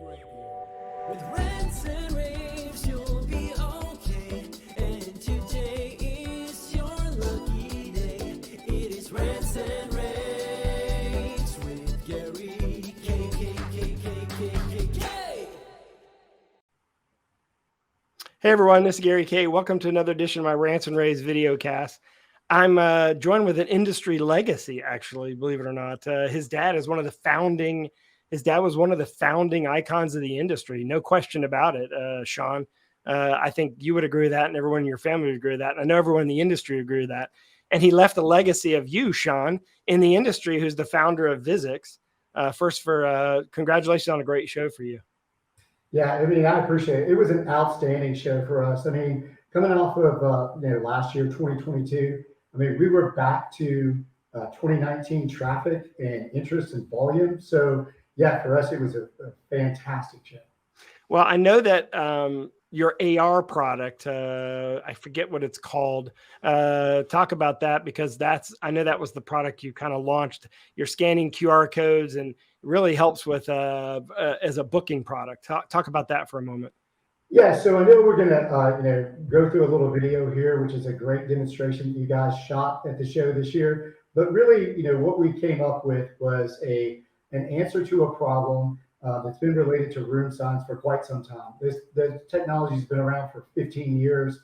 With rants and raves, you'll be okay. And today is your lucky day. It is rants and raves with Gary K. Hey everyone, this is Gary K. Welcome to another edition of my Rants and Raves video cast. I'm joined with an industry legacy, actually, believe it or not. His dad was one of the founding icons of the industry. No question about it, Sean. I think you would agree with that, and everyone in your family would agree with that. And I know everyone in the industry would agree with that. And he left a legacy of you, Sean, in the industry, who's the founder of Visix. Congratulations on a great show for you. Yeah, I mean, I appreciate it. It was an outstanding show for us. I mean, coming off of last year, 2022, I mean, we were back to 2019 traffic and interest and volume. So yeah, for us, it was a fantastic show. Well, I know that your AR product, I forget what it's called. Talk about that, because I know that was the product you kind of launched. You're scanning QR codes and really helps with as a booking product. Talk about that for a moment. Yeah, so I know we're gonna go through a little video here, which is a great demonstration that you guys shot at the show this year. But really, what we came up with was an answer to a problem that's been related to room signs for quite some time. The technology's been around for 15 years.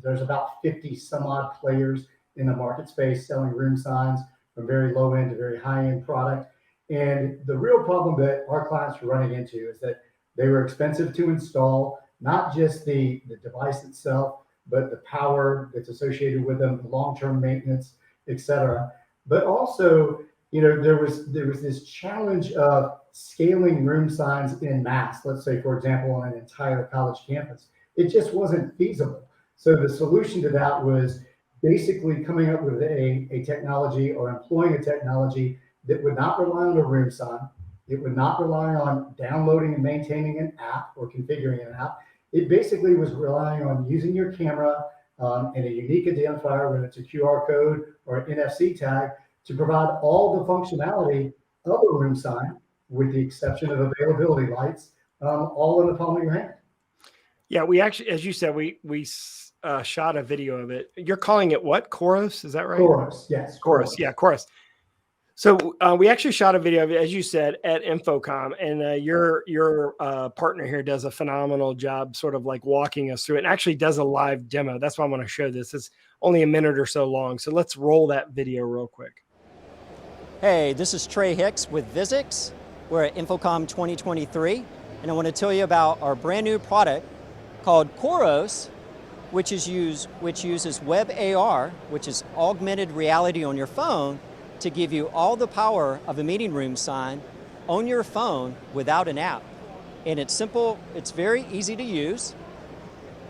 There's about 50 some odd players in the market space selling room signs from very low end to very high end product. And the real problem that our clients were running into is that they were expensive to install, not just the device itself, but the power that's associated with them, the long-term maintenance, et cetera. But also, there was this challenge of scaling room signs in mass. Let's say, for example, on an entire college campus, it just wasn't feasible. So the solution to that was basically coming up with a technology, or employing a technology that would not rely on a room sign. It would not rely on downloading and maintaining an app or configuring an app. It basically was relying on using your camera and a unique identifier, whether it's a QR code or an NFC tag, to provide all the functionality of a room sign, with the exception of availability lights, all in the palm of your hand. Yeah, we actually, as you said, we shot a video of it. You're calling it what? Choros? Is that right? Choros, yes. Choros, yeah, Choros. So we actually shot a video of it, as you said, at InfoComm, and your partner here does a phenomenal job sort of like walking us through it, and actually does a live demo. That's why I want to show this. It's only a minute or so long. So let's roll that video real quick. Hey, this is Trey Hicks with Visix. We're at InfoComm 2023, and I want to tell you about our brand new product called Choros, which uses web AR, which is augmented reality on your phone, to give you all the power of a meeting room sign on your phone without an app. And it's simple, it's very easy to use.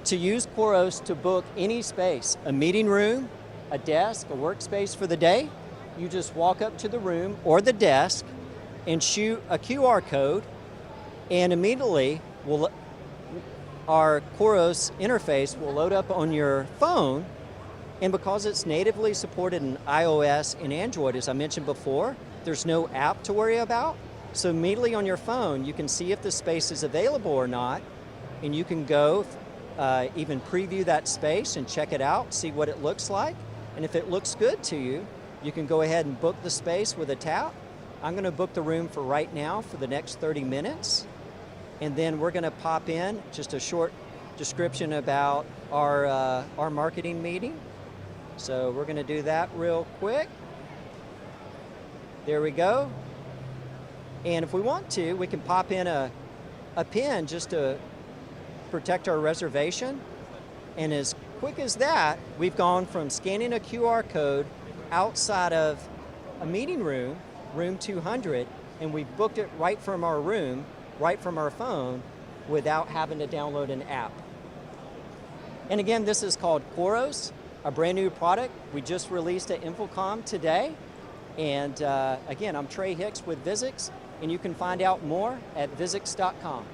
To use Choros to book any space, a meeting room, a desk, a workspace for the day, you just walk up to the room or the desk and shoot a QR code, and immediately our Choros interface will load up on your phone. And because it's natively supported in iOS and Android, as I mentioned before, there's no app to worry about. So immediately on your phone, you can see if the space is available or not, and you can go even preview that space and check it out, see what it looks like. And if it looks good to you, you can go ahead and book the space with a tap. I'm gonna book the room for right now for the next 30 minutes. And then we're gonna pop in just a short description about our marketing meeting. So we're going to do that real quick. There we go. And if we want to, we can pop in a pin just to protect our reservation. And as quick as that, we've gone from scanning a QR code outside of a meeting room, room 200, and we've booked it right from our room, right from our phone, without having to download an app. And again, this is called Choros, a brand new product we just released at InfoComm today. And again, I'm Trey Hicks with Visix, and you can find out more at visix.com.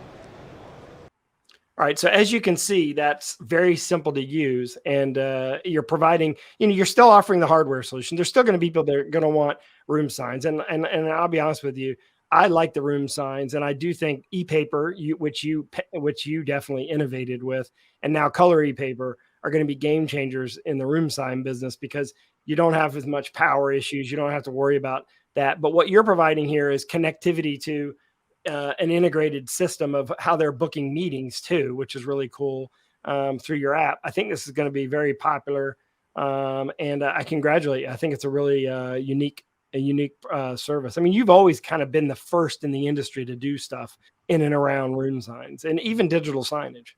All right, so as you can see, that's very simple to use, and you're providing, you're still offering the hardware solution. There's still going to be people that are going to want room signs, and I'll be honest with you, I like the room signs, and I do think e-paper, which you definitely innovated with, and now color e-paper are going to be game changers in the room sign business, because you don't have as much power issues. You don't have to worry about that. But what you're providing here is connectivity to an integrated system of how they're booking meetings too, which is really cool, through your app. I think this is going to be very popular, and I congratulate you. I think it's a really unique service. I mean, you've always kind of been the first in the industry to do stuff in and around room signs and even digital signage.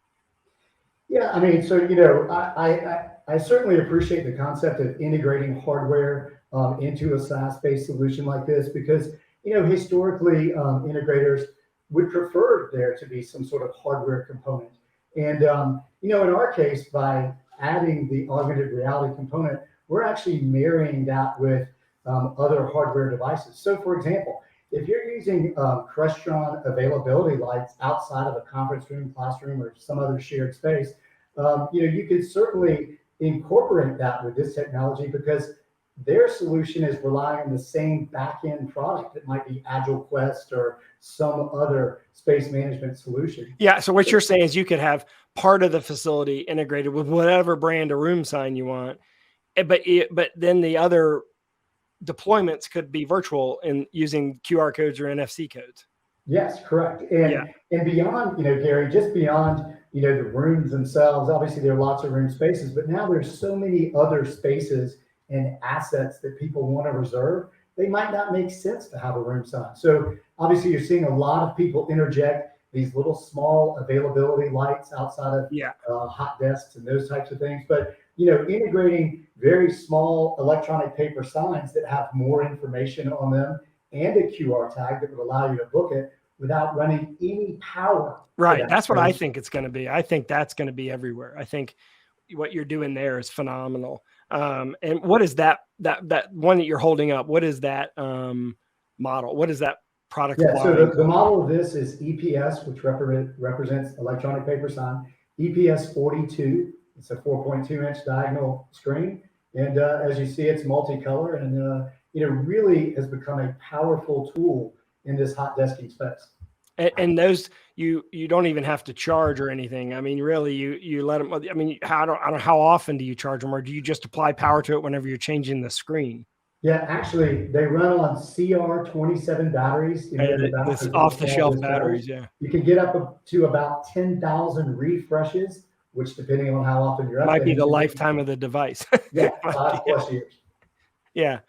Yeah, I mean, so I certainly appreciate the concept of integrating hardware into a SaaS-based solution like this, because historically integrators would prefer there to be some sort of hardware component. And in our case, by adding the augmented reality component, we're actually marrying that with other hardware devices. So, for example, if you're using Crestron availability lights outside of a conference room, classroom, or some other shared space, you could certainly incorporate that with this technology, because their solution is relying on the same back-end product. It might be Agile Quest or some other space management solution. Yeah. So what you're saying is you could have part of the facility integrated with whatever brand of room sign you want, but then the other deployments could be virtual and using QR codes or NFC codes. Yes, correct. And beyond, Gary, just beyond, the rooms themselves, obviously there are lots of room spaces, but now there's so many other spaces and assets that people want to reserve. They might not make sense to have a room sign. So obviously you're seeing a lot of people interject these little small availability lights outside of hot desks and those types of things. But integrating very small electronic paper signs that have more information on them and a QR tag that would allow you to book it without running any power. Right. That's what I think it's going to be. I think that's going to be everywhere. I think what you're doing there is phenomenal. And what is that one that you're holding up? What is that model? What is that product? Yeah. So the model of this is EPS, which represents electronic paper sign. EPS 42. It's a 4.2 inch diagonal screen. And as you see, it's multicolor, and really has become a powerful tool in this hot desking space. And those, you don't even have to charge or anything. I mean, really, you let them. I mean, I don't know how often do you charge them, or do you just apply power to it whenever you're changing the screen? Yeah, actually, they run on CR27 batteries. This off-the-shelf batteries. Yeah, you can get up to about 10,000 refreshes, which, depending on how often you're up, might be the lifetime of the device. Yeah, 5+ years. Yeah,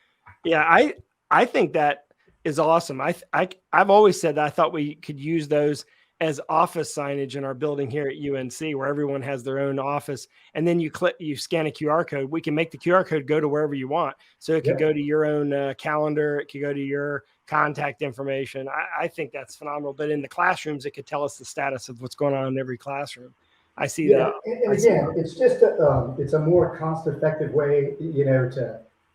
I think that is awesome. I've always said that I thought we could use those as office signage in our building here at UNC, where everyone has their own office, and then you scan a QR code. We can make the QR code go to wherever you want. So it could go to your own calendar. It could go to your contact information. I think that's phenomenal. But in the classrooms, it could tell us the status of what's going on in every classroom. I see that. And again, it's just it's a more cost-effective way,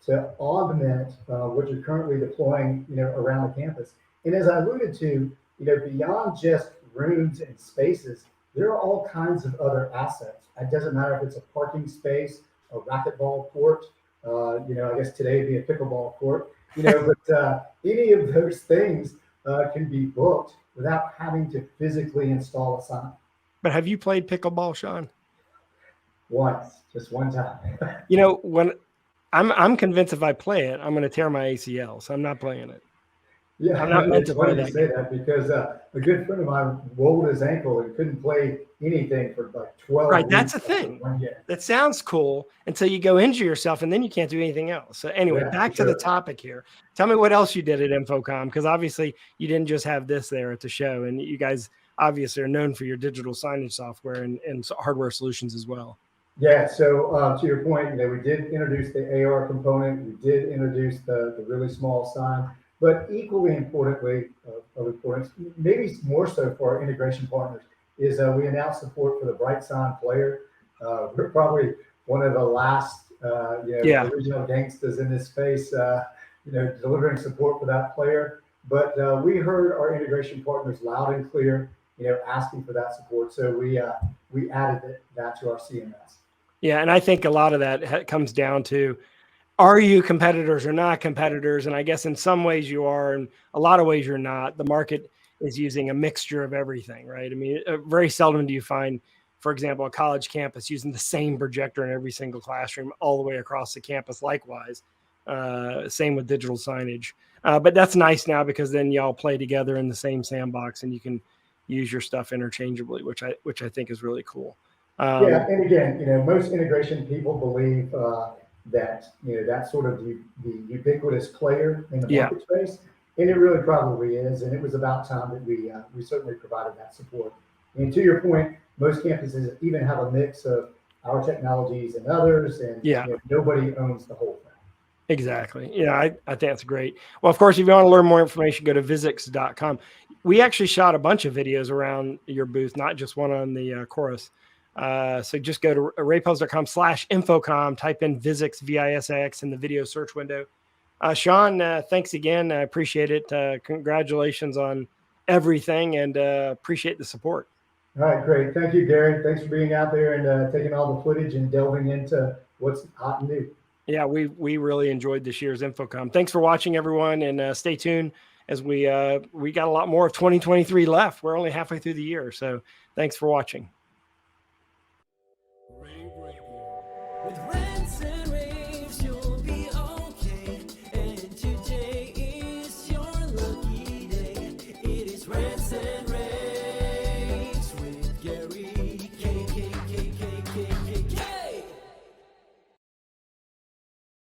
to augment what you're currently deploying, around the campus. And as I alluded to, beyond just rooms and spaces, there are all kinds of other assets. It doesn't matter if it's a parking space, a racquetball court, I guess today would be a pickleball court, but any of those things can be booked without having to physically install a sign. But have you played pickleball, Sean? Once, just one time. When I'm convinced if I play it, I'm going to tear my ACL, so I'm not playing it. Yeah, I'm not meant to play that. Say that because a good friend of mine rolled his ankle and couldn't play anything for like 12 Right, weeks. that's a thing. That sounds cool until you go injure yourself, and then you can't do anything else. So anyway, back to the topic here. Tell me what else you did at InfoComm, because obviously you didn't just have this there at the show, and you guys obviously are known for your digital signage software and hardware solutions as well. Yeah, so to your point, we did introduce the AR component. We did introduce the really small sign. But equally importantly, of importance, maybe more so for our integration partners, is we announced support for the Bright Sign player. We're probably one of the last original gangsters in this space, delivering support for that player. But we heard our integration partners loud and clear, asking for that support. So we added that to our CMS. Yeah, and I think a lot of that comes down to are you competitors or not competitors? And I guess in some ways you are, and a lot of ways you're not. The market is using a mixture of everything, right? I mean, very seldom do you find, for example, a college campus using the same projector in every single classroom all the way across the campus. Likewise, same with digital signage. But that's nice now because then y'all play together in the same sandbox and you can use your stuff interchangeably, which I think is really cool. Yeah, and again, most integration people believe that that's sort of the ubiquitous player in the Yeah. market space, and it really probably is. And it was about time that we certainly provided that support. And to your point, most campuses even have a mix of our technologies and others, and Yeah. nobody owns the whole thing. Exactly. Yeah, I think that's great. Well, of course, if you want to learn more information, go to visix.com. We actually shot a bunch of videos around your booth, not just one on the Choros. So just go to raypost.com/infocom, type in Visix, VISX in the video search window. Sean, thanks again. I appreciate it. Congratulations on everything and appreciate the support. All right, great. Thank you, Gary. Thanks for being out there and taking all the footage and delving into what's hot and new. Yeah, we really enjoyed this year's InfoComm. Thanks for watching, everyone, and stay tuned as we got a lot more of 2023 left. We're only halfway through the year, so thanks for watching. rAVe Radio. With rants and raves, you'll be okay. And today is your lucky day. It is rants and